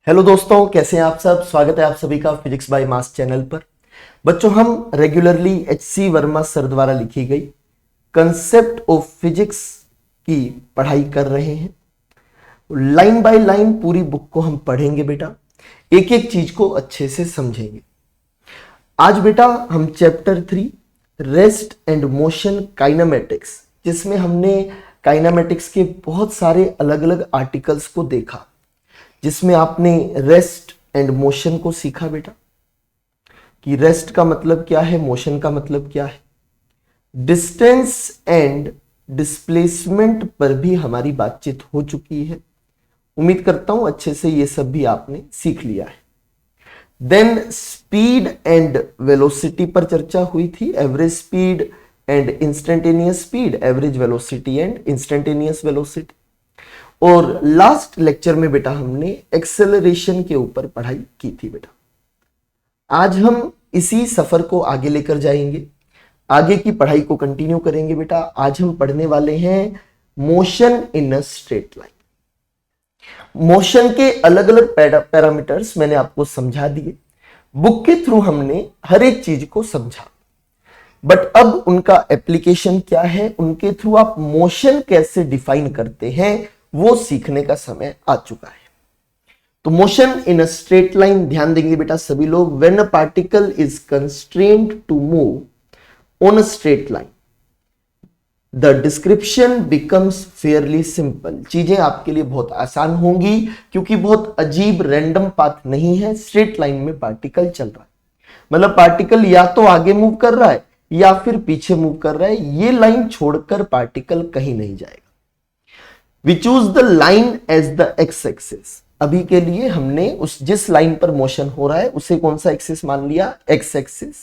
Hello दोस्तों, कैसे हैं आप सब। स्वागत है आप सभी का फिजिक्स बाय मास चैनल पर। बच्चों, हम रेगुलरली एच.सी. वर्मा सर द्वारा लिखी गई कंसेप्ट ऑफ फिजिक्स की पढ़ाई कर रहे हैं। लाइन बाय लाइन पूरी बुक को हम पढ़ेंगे बेटा, एक एक चीज को अच्छे से समझेंगे। आज बेटा हम chapter 3 rest and motion kinematics, जिसमें हमने काइनेमेटिक्स के बहुत सारे अलग अलग आर्टिकल्स को देखा, जिसमें आपने रेस्ट एंड मोशन को सीखा बेटा कि रेस्ट का मतलब क्या है, मोशन का मतलब क्या है। डिस्टेंस एंड डिस्प्लेसमेंट पर भी हमारी बातचीत हो चुकी है। उम्मीद करता हूं अच्छे से ये सब भी आपने सीख लिया है। देन स्पीड एंड वेलोसिटी पर चर्चा हुई थी, average speed and instantaneous speed, average velocity and instantaneous velocity. और लास्ट लेक्चर में बेटा हमने एक्सेलरेशन के ऊपर पढ़ाई की थी बेटा। आज हम इसी सफर को आगे लेकर जाएंगे, आगे की पढ़ाई को कंटिन्यू करेंगे बेटा। आज हम पढ़ने वाले हैं motion in a straight line. Motion के अलग अलग पैरामीटर्स मैंने आपको समझा दिए, बुक के थ्रू हमने हर एक चीज को समझा, बट अब उनका एप्लीकेशन क्या है, उनके थ्रू आप मोशन कैसे डिफाइन करते हैं, वो सीखने का समय आ चुका है। तो motion in a straight line ध्यान देंगे बेटा सभी लोग। When a particle is constrained to move on a straight line, the description becomes fairly simple. चीजें आपके लिए बहुत आसान होंगी, क्योंकि बहुत अजीब रैंडम पाथ नहीं है। स्ट्रेट लाइन में पार्टिकल चल रहा है, मतलब पार्टिकल या तो आगे मूव कर रहा है या फिर पीछे मूव कर रहा है। ये लाइन छोड़कर पार्टिकल कहीं नहीं जाएगा। We choose the line as the x axis। अभी के लिए हमने जिस लाइन पर मोशन हो रहा है उसे कौन सा एक्सिस मान लिया, x axis.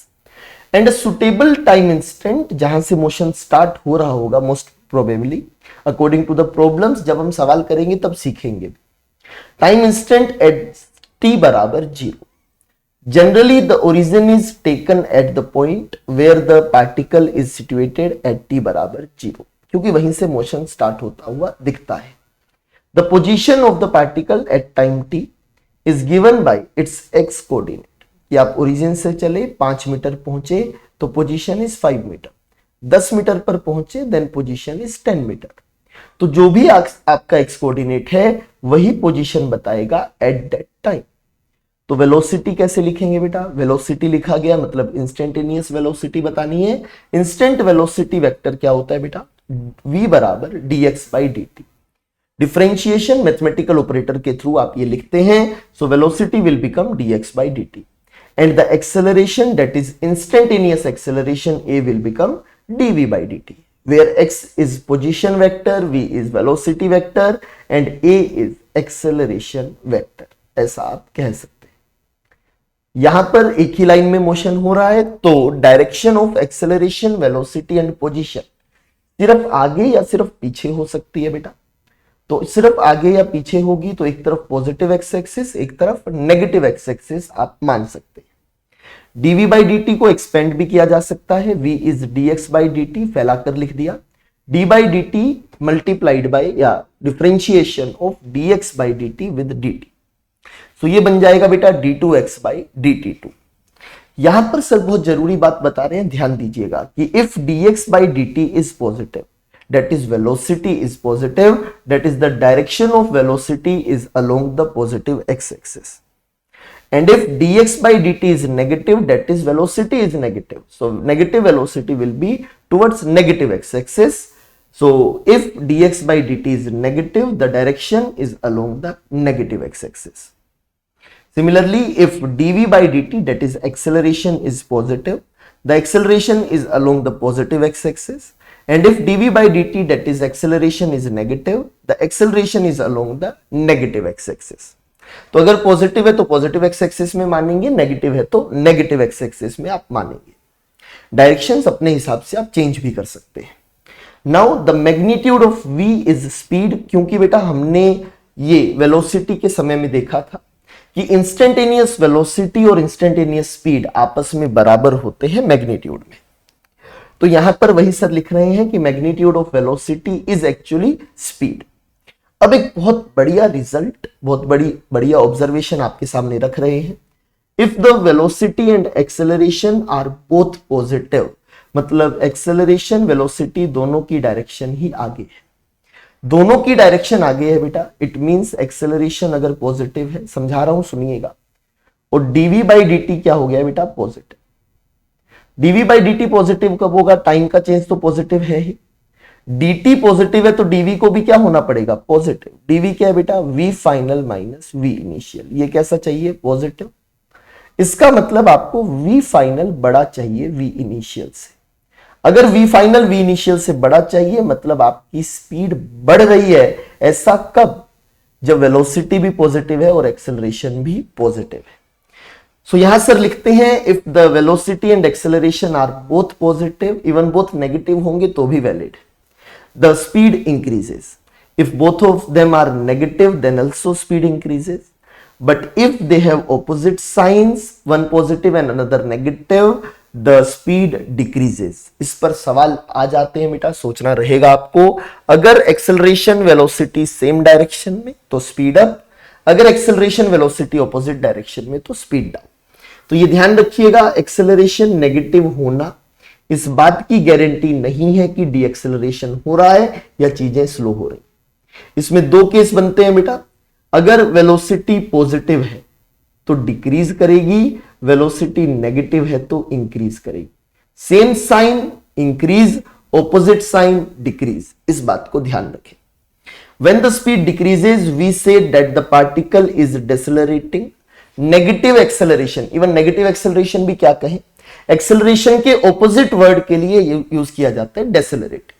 And suitable time instant, जहां से मोशन स्टार्ट हो रहा होगा most probably, according to the problems, जब हम सवाल करेंगे तब सीखेंगे। टाइम इंस्टेंट एट t बराबर 0। Generally the origin is taken at the point where the particle is situated at t बराबर 0, क्योंकि वहीं से मोशन स्टार्ट होता हुआ दिखता है। The position of the particle at time t is given by it's x coordinate. कि आप ओरिजिन से चले 5 मीटर पहुंचे तो पोजीशन इज 5 मीटर, 10 मीटर पर पहुंचे देन पोजीशन इज 10 मीटर। तो जो भी आपका x कोऑर्डिनेट है वही पोजीशन बताएगा एट दैट टाइम। तो वेलोसिटी कैसे लिखेंगे बेटा, वेलोसिटी लिखा गया मतलब इंस्टेंटेनियस वेलोसिटी बतानी है। इंस्टेंट वेलोसिटी वेक्टर क्या होता है बेटा, v बराबर dx by dt। Differentiation mathematical operator के थ्रू आप ये लिखते हैं, so velocity will become dx by dt and the acceleration that is instantaneous acceleration a will become dv by dt, where x is position vector, v is velocity vector and a is acceleration vector. ऐसा आप कह सकते हैं। यहां पर एक ही line में motion हो रहा है, तो direction of acceleration, velocity and position सिर्फ आगे या सिर्फ पीछे हो सकती है बेटा। तो सिर्फ आगे या पीछे होगी तो एक तरफ पॉजिटिव एक्स एक्सिस, एक तरफ नेगेटिव एक्स एक्सिस आप मान सकते हैं। dv बाई dt को एक्सपेंड भी किया जा सकता है, v is dx by dt फैलाकर लिख दिया, d by dt multiplied by या differentiation of dx by dt with dt। तो ये बन जाएगा बेटा d2x बाई dt2। यहां पर सर बहुत जरूरी बात बता रहे हैं, ध्यान दीजिएगा कि if dx by dt is positive, that is velocity is positive, that is the direction of velocity is along the positive x-axis, and if dx by dt is negative, that is velocity is negative, so negative velocity will be towards negative x-axis. So if dx by dt is negative, the direction is along the negative x-axis. Similarly, if dv by dt, that is acceleration, is positive, the acceleration is along the positive x-axis, and if dv by dt, that is acceleration, is negative, the acceleration is along the negative x-axis. तो अगर positive है तो positive x axis में मानेंगे, negative है तो negative x axis में आप मानेंगे। डायरेक्शंस अपने हिसाब से आप चेंज भी कर सकते हैं। Now the magnitude of v is speed, क्योंकि बेटा हमने ये वेलोसिटी के समय में देखा था कि इंस्टेंटेनियस वेलोसिटी और इंस्टेंटेनियस स्पीड आपस में बराबर होते हैं मैग्नीट्यूड में। तो यहां पर वही सर लिख रहे हैं कि magnitude of velocity is actually speed. अब एक बहुत बढ़िया रिजल्ट, बहुत बढ़िया ऑब्जर्वेशन आपके सामने रख रहे हैं। If the velocity and acceleration are both positive, मतलब एक्सेलरेशन वेलोसिटी दोनों की डायरेक्शन ही आगे है, दोनों की डायरेक्शन आगे है बेटा, इट मींस एक्सेलरेशन अगर पॉजिटिव है, समझा रहा हूं सुनिएगा, और डीवी बाई डी क्या हो गया बेटा, positive. DV by D positive कब होगा, टाइम का चेंज तो पॉजिटिव है ही, dt पॉजिटिव है तो dv को भी क्या होना पड़ेगा, पॉजिटिव। dv क्या है बेटा, v final minus v initial, ये कैसा चाहिए, पॉजिटिव। इसका मतलब आपको v फाइनल बड़ा चाहिए v इनिशियल से। अगर v फाइनल v इनिशियल से बड़ा चाहिए मतलब आपकी स्पीड बढ़ रही है। ऐसा कब, जब वेलोसिटी भी पॉजिटिव है और एक्सेलरेशन भी पॉजिटिव है। सो यहां सर लिखते हैं if the velocity and acceleration are both positive, even both negative होंगे तो भी वैलिड है, the speed increases. If both of them are negative, then also speed increases. But if they have opposite signs, one positive and another negative, the speed decreases. इस पर सवाल आ जाते हैं बेटा, सोचना रहेगा आपको। अगर एक्सेलरेशन वेलोसिटी सेम डायरेक्शन में तो स्पीड अप, अगर एक्सेलरेशन वेलोसिटी ऑपोजिट डायरेक्शन में तो स्पीड डाउन। तो ये ध्यान रखिएगा, एक्सेलरेशन नेगेटिव होना इस बात की गारंटी नहीं है कि डी एक्सेलरेशन हो रहा है या चीजें स्लो हो रही। इसमें दो केस बनते हैं बेटा, अगर वेलोसिटी पॉजिटिव है तो डिक्रीज करेगी, वेलोसिटी नेगेटिव है तो इंक्रीज करेगी। Same sign increase, opposite sign decrease, इस बात को ध्यान रखें। When the speed decreases, we say that the particle is decelerating. Negative acceleration, even negative acceleration भी क्या कहें, एक्सेलरेशन के ऑपोजिट वर्ड के लिए यूज किया जाता है decelerate.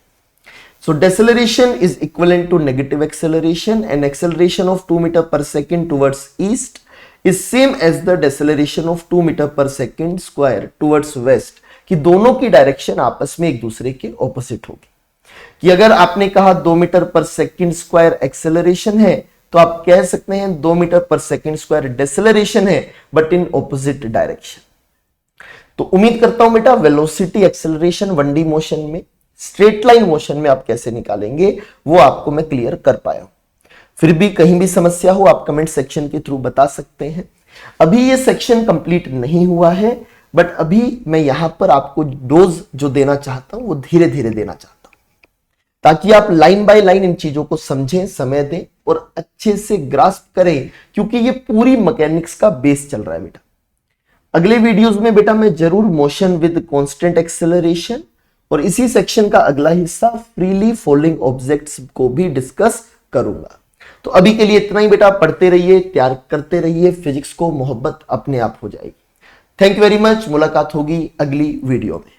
So deceleration is equivalent to negative acceleration and acceleration of 2 metre per second towards east is same as the deceleration of 2 metre per second square towards west, कि दोनों की direction आपस में एक दूसरे के ऑपोजिट होगी। कि अगर आपने कहा 2 metre per second square acceleration है तो आप कह सकते हैं 2 मीटर पर सेकेंड स्क्वायर डेसेलरेशन है बट इन ऑपोजिट डायरेक्शन। तो उम्मीद करता हूं बेटा वेलोसिटी एक्सेलरेशन 1D मोशन में, स्ट्रेट लाइन मोशन में आप कैसे निकालेंगे वो आपको मैं क्लियर कर पाया हूं। फिर भी कहीं भी समस्या हो आप कमेंट सेक्शन के थ्रू बता सकते हैं। अभी ये सेक्शन कंप्लीट नहीं हुआ है बट अभी मैं यहां पर आपको डोज जो देना चाहता हूं वो धीरे धीरे देना चाहता हूं ताकि आप लाइन बाय लाइन इन चीजों को समझें, समय दें और अच्छे से ग्रास्प करें, क्योंकि ये पूरी मैकेनिक्स का बेस चल रहा है बेटा। अगले वीडियोस में बेटा मैं जरूर मोशन विद कांस्टेंट एक्सेलरेशन और इसी सेक्शन का अगला हिस्सा फ्रीली फॉलिंग ऑब्जेक्ट्स को भी डिस्कस करूंगा। तो अभी के लिए इतना ही बेटा, पढ़ते रहिए, तैयार करते रहिए, फिजिक्स को मोहब्बत अपने आप हो जाएगी। थैंक यू वेरी मच, मुलाकात होगी अगली वीडियो में।